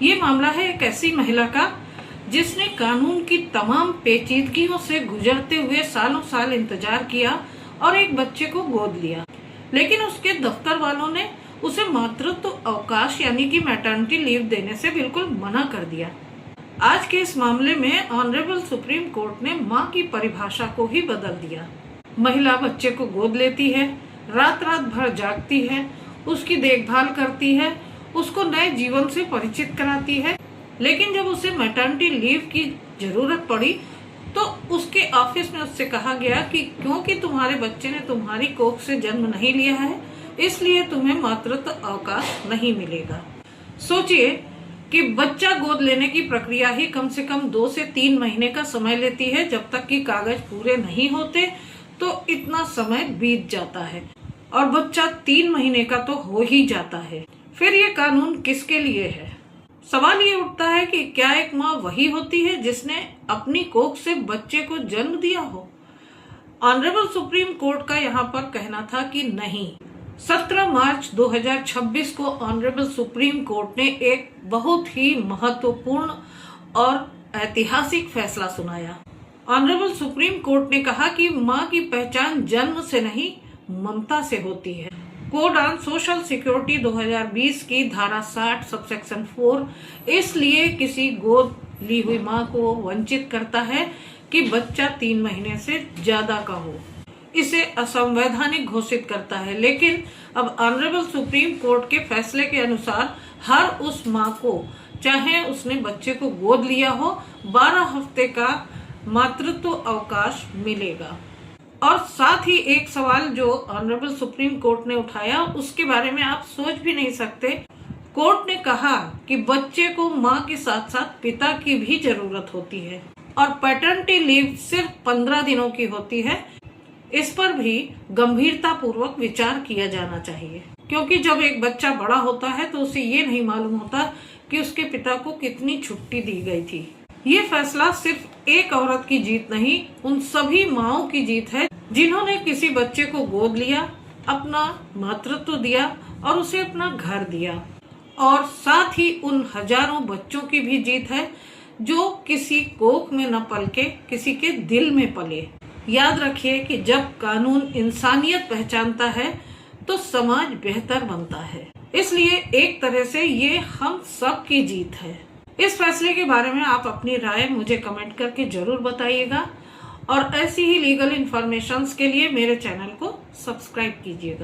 ये मामला है एक ऐसी महिला का जिसने कानून की तमाम पेचीदगियों से गुजरते हुए सालों साल इंतजार किया और एक बच्चे को गोद लिया, लेकिन उसके दफ्तर वालों ने उसे मातृत्व अवकाश यानी कि मैटरनिटी लीव देने से बिल्कुल मना कर दिया। आज के इस मामले में ऑनरेबल सुप्रीम कोर्ट ने माँ की परिभाषा को ही बदल दिया। महिला बच्चे को गोद लेती है, रात रात भर जागती है, उसकी देखभाल करती है, उसको नए जीवन से परिचित कराती है, लेकिन जब उसे मैटरनिटी लीव की जरूरत पड़ी तो उसके ऑफिस में उससे कहा गया कि क्योंकि तुम्हारे बच्चे ने तुम्हारी कोख से जन्म नहीं लिया है, इसलिए तुम्हें मातृत्व अवकाश नहीं मिलेगा। सोचिए कि बच्चा गोद लेने की प्रक्रिया ही कम से कम 2 से 3 महीने का समय लेती है। जब तक कि कागज पूरे नहीं होते तो इतना समय बीत जाता है और बच्चा 3 महीने का तो हो ही जाता है। फिर ये कानून किसके लिए है? सवाल ये उठता है कि क्या एक माँ वही होती है जिसने अपनी कोख से बच्चे को जन्म दिया हो? ऑनरेबल सुप्रीम कोर्ट का यहाँ पर कहना था कि नहीं। 17 मार्च 2026 को ऑनरेबल सुप्रीम कोर्ट ने एक बहुत ही महत्वपूर्ण और ऐतिहासिक फैसला सुनाया। ऑनरेबल सुप्रीम कोर्ट ने कहा कि माँ की पहचान जन्म से नहीं, ममता से होती है। कोड ऑन सोशल सिक्योरिटी 2020 की धारा 60 सबसेक्शन 4 इसलिए किसी गोद ली हुई माँ को वंचित करता है कि बच्चा 3 महीने से ज्यादा का हो। इसे असंवैधानिक घोषित करता है। लेकिन अब ऑनरेबल सुप्रीम कोर्ट के फैसले के अनुसार हर उस माँ को, चाहे उसने बच्चे को गोद लिया हो, 12 हफ्ते का मातृत्व अवकाश मिलेगा। और साथ ही एक सवाल जो ऑनरेबल सुप्रीम कोर्ट ने उठाया, उसके बारे में आप सोच भी नहीं सकते। कोर्ट ने कहा कि बच्चे को माँ के साथ साथ पिता की भी जरूरत होती है और पैटर्निटी लीव सिर्फ 15 दिनों की होती है। इस पर भी गंभीरता पूर्वक विचार किया जाना चाहिए, क्योंकि जब एक बच्चा बड़ा होता है तो उसे ये नहीं मालूम होता कि उसके पिता को कितनी छुट्टी दी गई थी। ये फैसला सिर्फ एक औरत की जीत नहीं, उन सभी माँओं की जीत है जिन्होंने किसी बच्चे को गोद लिया, अपना मातृत्व दिया और उसे अपना घर दिया। और साथ ही उन हजारों बच्चों की भी जीत है जो किसी कोख में न पल के किसी के दिल में पले। याद रखिए कि जब कानून इंसानियत पहचानता है तो समाज बेहतर बनता है। इसलिए एक तरह से ये हम सब की जीत है। इस फैसले के बारे में आप अपनी राय मुझे कमेंट करके जरूर बताइएगा और ऐसी ही लीगल इन्फॉर्मेशंस के लिए मेरे चैनल को सब्सक्राइब कीजिएगा।